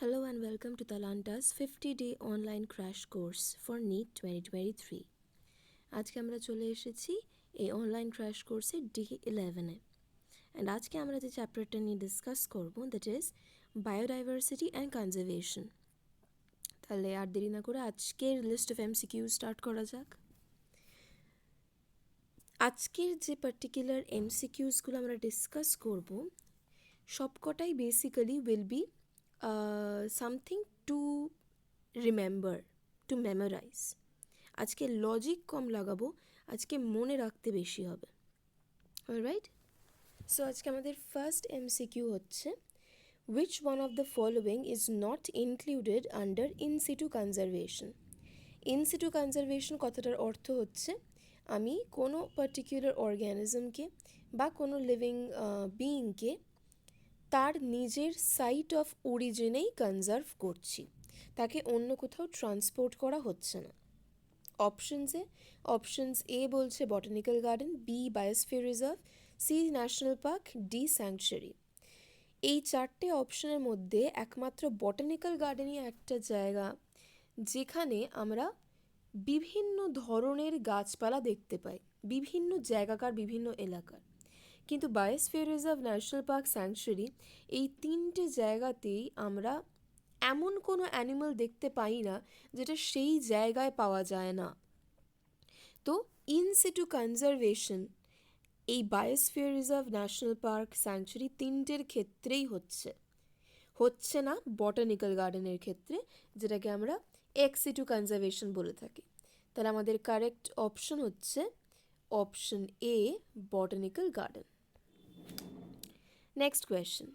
Hello and welcome to Talanta's 50-day online crash course for NEET 2023. আজকে আমরা চলে এসেছি এই অনলাইন ক্র্যাশ কোর্সে ডে 11-এ অ্যান্ড আজকে আমরা যে চ্যাপ্টারটা নিয়ে ডিসকাস করব that is biodiversity and conservation. তাহলে আর দেরি না করে আজকের লিস্ট অফ এমসিকিউ স্টার্ট করা যাক। আজকের যে পার্টিকুলার এমসিকিউসগুলো আমরা ডিসকাস করব সবকটাই basically will be something to remember, to memorize. আজকে লজিক কম লাগাবো, আজকে মনে রাখতে বেশি হবে। অলরাইট, সো আজকে আমাদের ফার্স্ট এমসিকিউ হচ্ছে which one of the following is not included under in situ conservation? in situ conservation কথাটার অর্থ হচ্ছে আমি কোনো পার্টিকুলার অর্গ্যানিজমকে বা কোনো লিভিং বিইংকে তার নিজের সাইট অফ অরিজিনেই কনজার্ভ করছি, তাকে অন্য কোথাও ট্রান্সপোর্ট করা হচ্ছে না। অপশনস এ বলছে botanical garden, B biosphere reserve, C national park, D sanctuary. এই চারটে অপশনের মধ্যে একমাত্র বটানিক্যাল গার্ডেনই একটা জায়গা যেখানে আমরা বিভিন্ন ধরনের গাছপালা দেখতে পাই, বিভিন্ন জায়গাকার, বিভিন্ন এলাকার। কিন্তু biosphere reserve, national park, sanctuary এই তিনটে জায়গাতেই আমরা এমন কোনো অ্যানিমাল দেখতে পাই না যেটা সেই জায়গায় পাওয়া যায় না। তো ইন সিটু কনজারভেশন এই biosphere reserve, national park, sanctuary তিনটের ক্ষেত্রেই হচ্ছে না বটানিক্যাল গার্ডেনের ক্ষেত্রে, যেটাকে আমরা এক্স সিটু কনজারভেশন বলে থাকি। তাহলে আমাদের কারেক্ট অপশন হচ্ছে option A, botanical garden. Next question.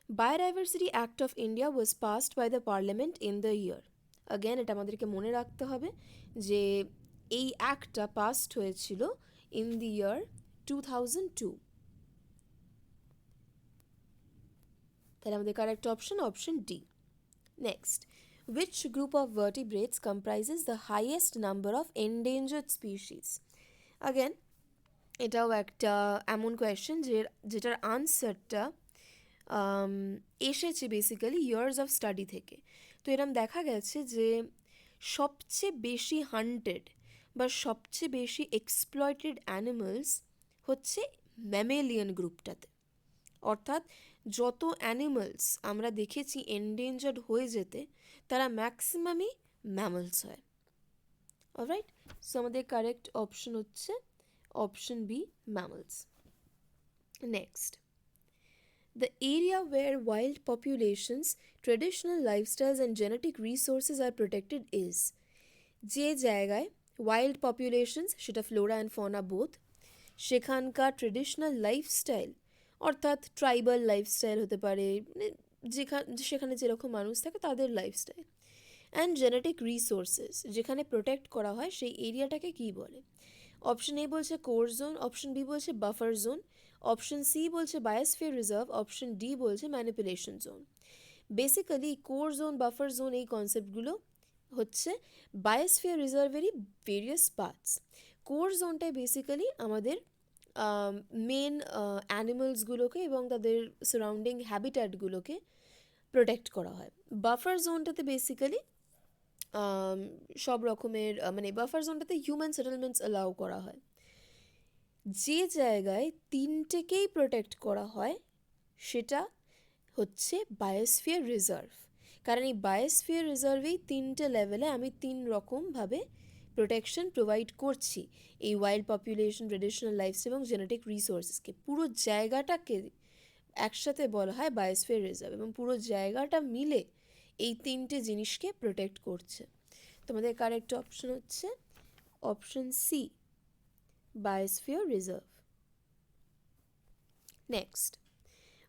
Biodiversity Act of India was passed by the Parliament in the year. Again, এটা আমাদেরকে মনে রাখতে হবে যে এই অ্যাক্টটা পাসড হয়েছিল ইন দি ইয়ার 2002। তাহলে আমাদের correct option D. Next, which group of vertebrates comprises the highest number of endangered species? Again, এটাও একটা এমন কোয়েশ্চেন যেটার আনসারটা এসেছে বেসিক্যালি ইয়ার্স অফ স্টাডি থেকে। তো এরম দেখা গেছে যে সবচেয়ে বেশি হান্টেড বা সবচেয়ে বেশি এক্সপ্লয়েটেড অ্যানিমালস হচ্ছে ম্যামেলিয়ান গ্রুপটাতে। অর্থাৎ যত অ্যানিমালস আমরা দেখেছি এন্ডেঞ্জার্ড হয়ে যেতে, তারা ম্যাক্সিমামই ম্যামলস হয়। অলরাইট, সো আমাদের কারেক্ট অপশন হচ্ছে option B, mammals. Next, the area where wild populations, traditional lifestyles and genetic resources are protected is যে জায়গায় wild populations, সেটা ফ্লোরা অ্যান্ড ফনা বোথ, সেখানকার ট্রেডিশনাল লাইফস্টাইল অর্থাৎ ট্রাইবাল লাইফস্টাইল হতে পারে, সেখানে যেরকম মানুষ থাকে তাদের লাইফস্টাইল, অ্যান্ড জেনেটিক রিসোর্সেস যেখানে প্রোটেক্ট করা হয় সেই এরিয়াটাকে কী বলে? অপশন এ বলছে কোর জোন, অপশন বি বলছে বাফার জোন, অপশন সি বলছে বায়োস্ফিয়ার রিজার্ভ, অপশন ডি বলছে manipulation zone. Basically core zone, buffer zone এই কনসেপ্টগুলো হচ্ছে বায়োস্ফিয়ার রিজার্ভেরই ভেরিয়াস পার্টস। কোর জোনটায় বেসিক্যালি আমাদের মেন অ্যানিমালসগুলোকে এবং তাদের সারাউন্ডিং হ্যাবিট্যাটগুলোকে প্রোটেক্ট করা হয়। বাফার জোনটাতে বেসিক্যালি সব রকমের মানে বাফার জোনটাতে হিউম্যান সেটেলমেন্টস অ্যালাউ করা হয়। যে জায়গায় তিনটেকেই প্রোটেক্ট করা হয় সেটা হচ্ছে বায়োস্ফিয়ার রিজার্ভ, কারণ এই বায়োস্ফিয়ার রিজার্ভেই তিনটে লেভেলে আমি তিন রকমভাবে প্রোটেকশন প্রোভাইড করছি এই ওয়াইল্ড পপুলেশন, ট্রেডিশনাল লাইফস্টাইল এবং জেনেটিক রিসোর্সেসকে। পুরো জায়গাটাকে একসাথে বলা হয় বায়োস্ফিয়ার রিজার্ভ এবং পুরো জায়গাটা মিলে এই তিনটে জিনিসকে প্রোটেক্ট করছে। তোমাদের কারেক্ট অপশন হচ্ছে option C, biosphere reserve. Next,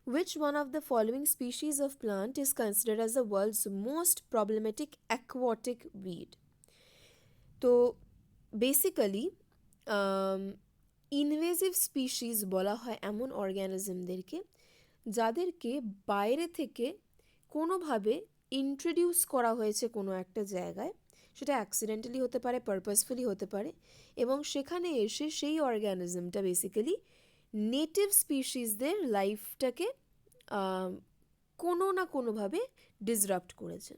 which one of the following species of plant is considered as the world's most problematic aquatic weed? তো বেসিক্যালি ইনভেসিভ স্পিশিস বলা হয় এমন অর্গ্যানিজমদেরকে যাদেরকে বাইরে থেকে কোনোভাবে ইন্ট্রোডিউস করা হয়েছে কোনো একটা জায়গায়, সেটা অ্যাক্সিডেন্টালি হতে পারে, পারপাসফুলি হতে পারে, এবং সেখানে এসে সেই অর্গ্যানিজমটা বেসিক্যালি নেটিভ স্পিশিসদের লাইফটাকে কোনো না কোনোভাবে ডিসরাপ্ট করেছে।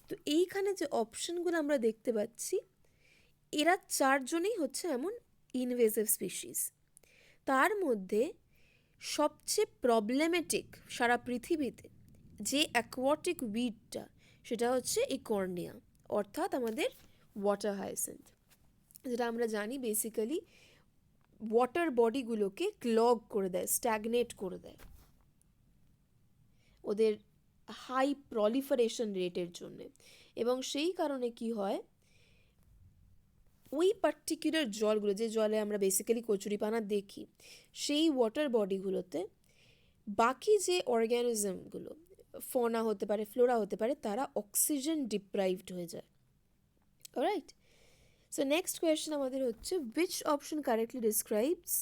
তো এইখানে যে অপশনগুলো আমরা দেখতে পাচ্ছি, এরা চারজনেই হচ্ছে এমন ইনভেসিভ স্পিসিস। তার মধ্যে সবচেয়ে প্রবলেমেটিক সারা পৃথিবীতে যে অ্যাকোয়াটিক উইডটা, সেটা হচ্ছে ইকর্নিয়া, অর্থাৎ আমাদের ওয়াটার হায়াসিন্থ, যেটা আমরা জানি বেসিক্যালি ওয়াটার বডিগুলোকে ক্লগ করে দেয়, স্ট্যাগনেট করে দেয় ওদের হাই প্রলিফারেশন রেটের জন্যে। এবং সেই কারণে কি হয়, ওই পার্টিকুলার জলগুলো, যে জলে আমরা বেসিক্যালি কচুরিপানা দেখি, সেই ওয়াটার বডিগুলোতে বাকি যে অর্গ্যানিজমগুলো, ফনা হতে পারে, ফ্লোরা হতে পারে, তারা অক্সিজেন ডিপ্রাইভড হয়ে যায়। অলরাইট, সো নেক্সট কোয়েশ্চেন আমাদের হচ্ছে which option correctly describes,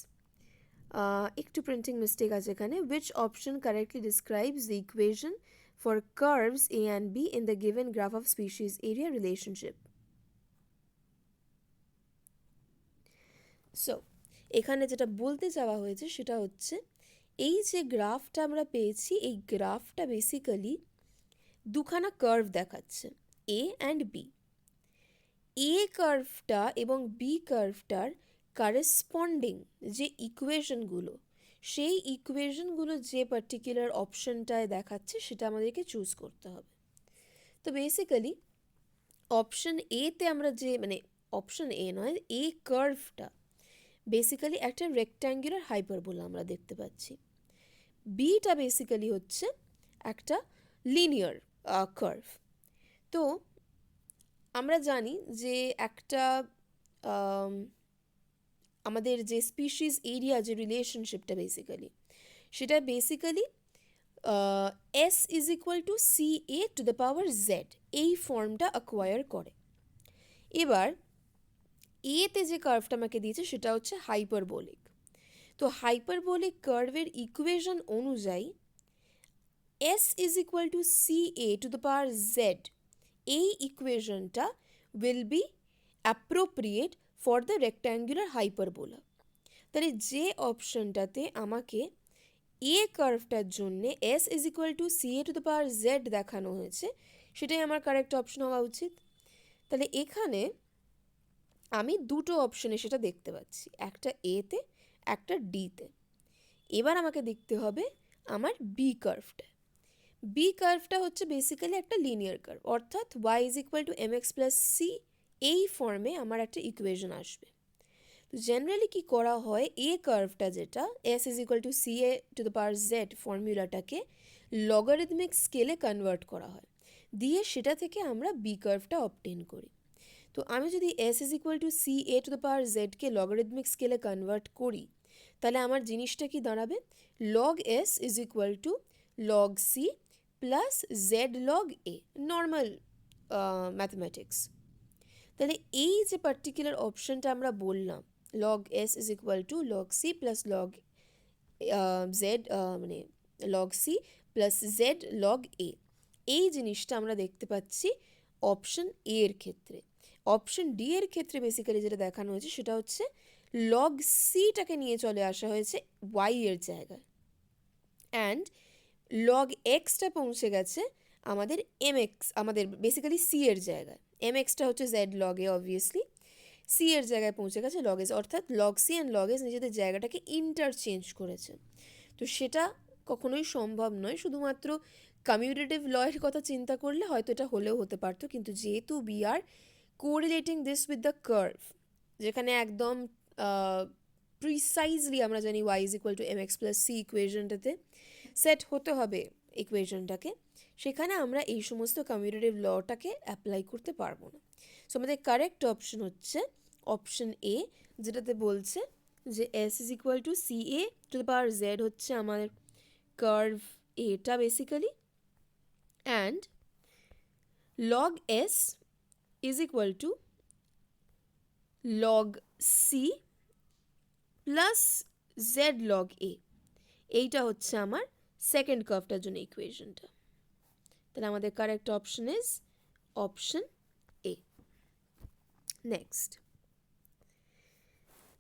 একটু প্রিন্টিং মিস্টেক আছে এখানে, which option correctly describes the equation for curves a and b in the given graph of species area relationship? So এখানে যেটা বলতে চাওয়া হয়েছে সেটা হচ্ছে, এই যে গ্রাফটা আমরা পেয়েছি, এই গ্রাফটা বেসিক্যালি দুখানা কার্ভ দেখাচ্ছে, এ অ্যান্ড বি। এ কার্ভটা এবং বি কার্ভটার কারেসপন্ডিং যে ইকুয়েশনগুলো, সেই ইকুয়েশনগুলো যে পার্টিকুলার অপশনটায় দেখাচ্ছে, সেটা আমাদেরকে চুজ করতে হবে। তো বেসিক্যালি অপশন এতে আমরা যে, মানে অপশন এ নয়, এ কার্ভটা বেসিক্যালি একটা রেক্ট্যাঙ্গুলার হাইপারবোলা আমরা দেখতে পাচ্ছি। বিটা বেসিক্যালি হচ্ছে একটা লিনিয়ার কার্ভ। তো আমরা জানি যে একটা আমাদের যে স্পিসিস এরিয়া যে রিলেশনশিপটা বেসিক্যালি, সেটা basically S is equal to C A to the power Z, এই ফর্মটা অ্যাকোয়ার করে। এবার এতে যে কার্ভটা আমাকে দিয়েছে সেটা হচ্ছে হাইপারবোলিক। তো হাইপারবোলিক কার্ভের ইকুয়েশন অনুযায়ী S is equal to C A to the power Z, এই ইকুয়েশনটা will be appropriate for the rectangular hyperbola. তাহলে যে অপশনটাতে আমাকে এ কার্ভটার জন্য এস is equal to C A to the power জেড দেখানো হয়েছে, সেটাই আমার কারেক্ট অপশন হওয়া উচিত। তাহলে এখানে আমি দুটো অপশনে সেটা দেখতে পাচ্ছি, একটা এতে, একটা ডিতে। এবার আমাকে দেখতে হবে আমার বি কার্ভটা। বি কার্ভটা হচ্ছে বেসিক্যালি একটা লিনিয়ার কার্ভ, অর্থাৎ Y is equal to M X plus C, এই ফর্মে আমার একটা ইকুয়েশন আসবে। তো জেনারেলি কি করা হয়, এ কার্ভটা যেটা S is equal to C A to the power Z ফর্মুলাটাকে লগারিদমিক স্কেলে কনভার্ট করা হয়, দিয়ে সেটা থেকে আমরা বি কার্ভটা অবটেন করি। তো আমি যদি S is equal to C A to the power জেডকে লগারিদমিক স্কেলে কনভার্ট করি, তাহলে আমার জিনিসটা কি দাঁড়াবে, log S is equal to log C plus Z log A, normal mathematics. তাহলে এই যে পার্টিকুলার অপশনটা আমরা বললাম, log S is equal to log C plus log Z, মানে log C plus Z log A, এই জিনিসটা আমরা দেখতে পাচ্ছি অপশন এ এর ক্ষেত্রে। অপশন ডি এর ক্ষেত্রে বেসিক্যালি যেটা দেখানো হয়েছে সেটা হচ্ছে লগ সিটাকে নিয়ে চলে আসা হয়েছে ওয়াই এর জায়গায়, অ্যান্ড লগ এক্সটা পৌঁছে গেছে আমাদের এম এক্স, আমাদের বেসিক্যালি সি এর জায়গায়। এম এক্সটা হচ্ছে Z log A, obviously C এর জায়গায় পৌঁছে গেছে লগ এস, অর্থাৎ log C and log S নিজেদের জায়গাটাকে ইন্টারচেঞ্জ করেছে। তো সেটা কখনোই সম্ভব নয়, শুধুমাত্র কমিউটেটিভ লয়ের কথা চিন্তা করলে হয়তো এটা হলেও হতে পারতো, কিন্তু যেহেতু we are correlating this with the curve, যেখানে একদম প্রিসাইজলি আমরা জানি Y is equal to M X plus C ইকুয়েশনটাতে সেট হতে হবে ইকুয়েশনটাকে, সেখানে আমরা এই সমস্ত কমিউটেটিভ লটাকে অ্যাপ্লাই করতে পারবো না। সো আমাদের কারেক্ট অপশন হচ্ছে অপশন এ, যেটাতে বলছে যে S is equal to C A to the power Z হচ্ছে আমার কার্ভ এটা basically, and log S is equal to log C plus Z log A, এইটা হচ্ছে আমার সেকেন্ড কার্ভটার জন্য ইকুয়েশনটা। তাহলে আমাদের correct option is option A. Next,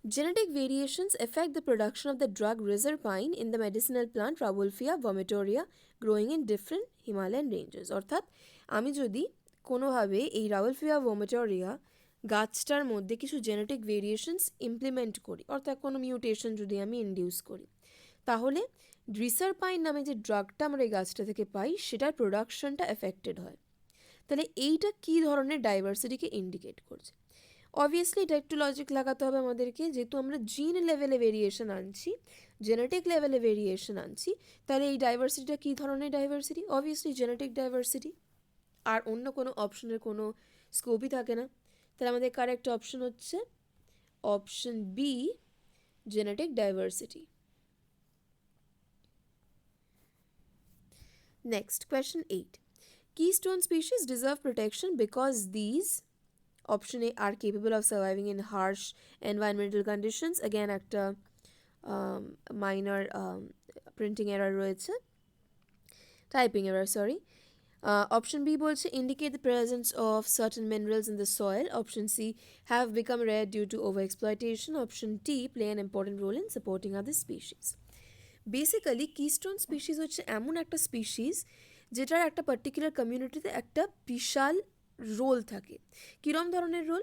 Genetic variations affect the production of the drug reserpine in the medicinal plant Rauwolfia vomitoria growing in different Himalayan ranges. অর্থাৎ আমি যদি কোনোভাবে এই রাউলফিয়া ভোমেটোরিয়া গাছটার মধ্যে কিছু জেনেটিক ভেরিয়েশনস ইমপ্লিমেন্ট করি, অর্থাৎ কোনো মিউটেশন যদি আমি ইনডিউস করি, তাহলে রিসারপাইন নামে যে ড্রাগটা আমরা এই গাছটা থেকে পাই সেটার প্রোডাকশনটা এফেক্টেড হয়। তাহলে এইটা কী ধরনের ডাইভার্সিটিকে ইন্ডিকেট করছে? অবভিয়াসলি এটা একটু লজিক লাগাতে হবে আমাদেরকে, যেহেতু আমরা জিন লেভেলে ভেরিয়েশন আনছি, জেনেটিক লেভেলে ভেরিয়েশন আনছি, তাহলে এই ডাইভার্সিটিটা কী ধরনের ডাইভার্সিটি? অবভিয়াসলি জেনেটিক ডাইভার্সিটি, আর অন্য কোনো অপশনের কোনো স্কোপই থাকে না। তাহলে আমাদের কারেক্ট অপশন হচ্ছে option B, genetic diversity. Next, question 8. Keystone species deserve protection because these, option A, are capable of surviving in harsh environmental conditions. Again, একটা minor printing error রয়েছে, typing error, sorry. Option B বলছে indicate the presence of certain minerals in the soil. Option C, have become rare due to overexploitation. Option D, play an important role in supporting other species. Basically Keystone species হচ্ছে এমন একটা species যেটার একটা particular কমিউনিটিতে একটা বিশাল role থাকে। কীরম ধরনের রোল?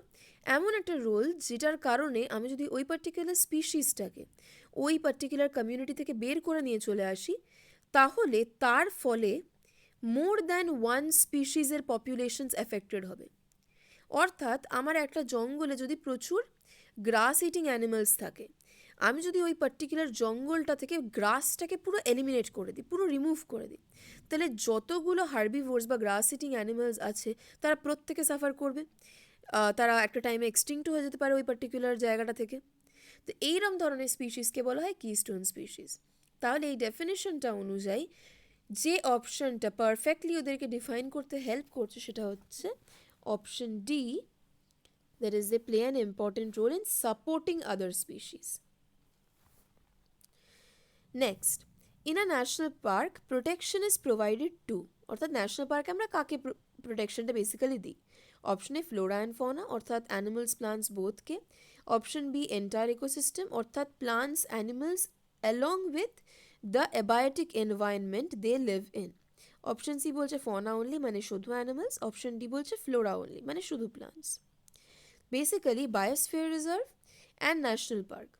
এমন একটা রোল যেটার কারণে আমি যদি ওই পার্টিকুলার স্পিসিসটাকে ওই পার্টিকুলার কমিউনিটি থেকে বের করে নিয়ে চলে আসি, তাহলে তার ফলে মোর দ্যান ওয়ান স্পিসিসের পপুলেশনস এফেক্টেড হবে। অর্থাৎ আমার একটা জঙ্গলে যদি প্রচুর গ্রাস ইটিং অ্যানিমালস থাকে, আমি যদি ওই পার্টিকুলার জঙ্গলটা থেকে গ্রাসটাকে পুরো এলিমিনেট করে দিই, পুরো রিমুভ করে দিই, তাহলে যতগুলো হার্বিভোরস বা গ্রাস ইটিং অ্যানিমালস আছে তারা প্রত্যেকে সাফার করবে, তারা একটা টাইমে এক্সটিংক্ট হয়ে যেতে পারে ওই পার্টিকুলার জায়গাটা থেকে। তো এইরকম ধরনের স্পিসিসকে বলা হয় কিস্টোন স্পিসিস। তাহলে এই ডেফিনেশনটা অনুযায়ী যে অপশনটা পারফেক্টলি ওদেরকে ডিফাইন করতে হেল্প করছে সেটা হচ্ছে option D, that is they play an important role in supporting other species. Next, in a national park protection is provided to, অর্থাৎ ন্যাশনাল পার্কে আমরা কাকে প্রোটেকশনটা বেসিক্যালি দিই? Option A flora and fauna, অর্থাৎ অ্যানিমালস প্লান্টস বোথকে। Option B entire ecosystem, অর্থাৎ plants animals along with the abiotic environment they live in. Option C বলছে ফনা অনলি, মানে শুধু অ্যানিমালস। অপশন ডি বলছে ফ্লোরা অনলি, মানে শুধু plants. Basically biosphere reserve and national park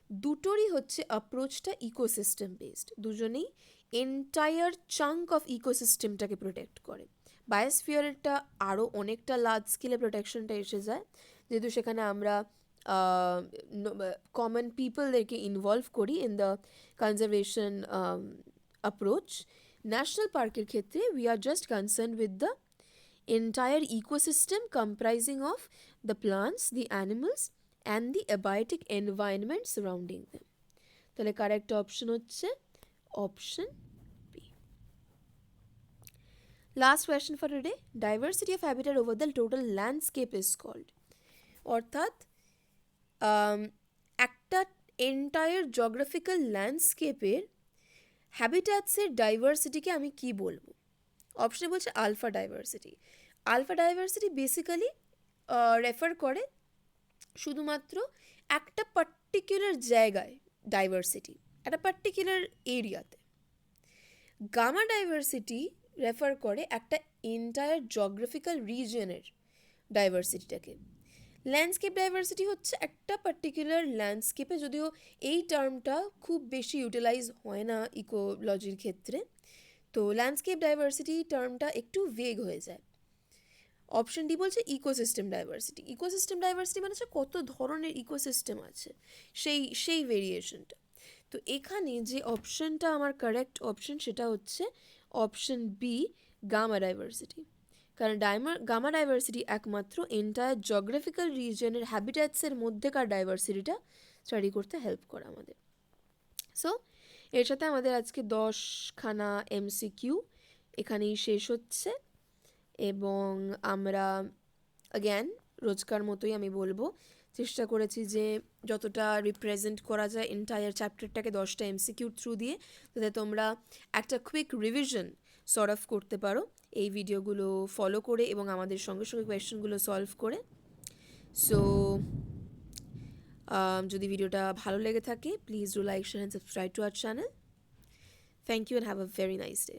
দুটোরই হচ্ছে অ্যাপ্রোচটা ইকোসিস্টেম বেসড, দুজনেই এন্টায়ার চাঙ্ক অফ ইকোসিস্টেমটাকে প্রোটেক্ট করে। বায়োস্ফিয়ারটা আরও অনেকটা লার্জ স্কেলে প্রোটেকশনটা এসে যায়, যেহেতু সেখানে আমরা কমন পিপলদেরকে ইনভলভ করি in the conservation approach. National পার্কের ক্ষেত্রে we are just concern with the entire ecosystem comprising of the plants, the animals and the abiotic environment surrounding them. তাহলে কারেক্ট অপশন হচ্ছে option B. Last question for today, diversity of habitat over the total landscape is called. অর্থাৎ একটা entire geographical ল্যান্ডস্কেপের হ্যাবিট্যাটসের ডাইভার্সিটিকে আমি কি বলবো? অপশনে বলছে alpha diversity. Alpha diversity basically refer করে শুধুমাত্র একটা পার্টিকুলার জায়গায় ডাইভার্সিটি, একটা পার্টিকুলার এরিয়াতে। গামা ডাইভার্সিটি রেফার করে একটা এন্টায়ার জিওগ্রাফিক্যাল রিজনের ডাইভার্সিটিটাকে। ল্যান্ডস্কেপ ডাইভার্সিটি হচ্ছে একটা পার্টিকুলার ল্যান্ডস্কেপে, যদিও এই টার্মটা খুব বেশি ইউটিলাইজ হয় না ইকোলজির ক্ষেত্রে, তো ল্যান্ডস্কেপ ডাইভার্সিটি টার্মটা একটু ভেগ হয়ে যায়। অপশন ডি বলছে ইকোসিস্টেম ডাইভার্সিটি। ইকোসিস্টেম ডাইভার্সিটি মানে হচ্ছে কত ধরনের ইকোসিস্টেম আছে সেই ভেরিয়েশনটা। তো এখানে যে অপশনটা আমার কারেক্ট অপশন সেটা হচ্ছে অপশন বি, গামা ডাইভার্সিটি। কারণ গামা ডাইভার্সিটি একমাত্র এন্টায়ার জিওগ্রাফিক্যাল রিজনের হ্যাবিট্যাটসের মধ্যেকার ডাইভার্সিটিটা স্টাডি করতে হেল্প করে আমাদের। সো এর সাথে আমাদের আজকে 10খানা MCQ এখানেই শেষ হচ্ছে, এবং আমরা অ্যাগেন রোজকার মতোই আমি বলবো চেষ্টা করেছি যে যতটা রিপ্রেজেন্ট করা যায় এন্টায়ার চ্যাপ্টারটাকে 10টা MCQ থ্রু দিয়ে, যাতে তোমরা একটা কুইক রিভিশন সর্ট অফ করতে পারো এই ভিডিওগুলো ফলো করে এবং আমাদের সঙ্গে সঙ্গে কোয়েশ্চেনগুলো সলভ করে। সো যদি ভিডিওটা ভালো লেগে থাকে please do like share and subscribe to our channel. Thank you and have a very nice day.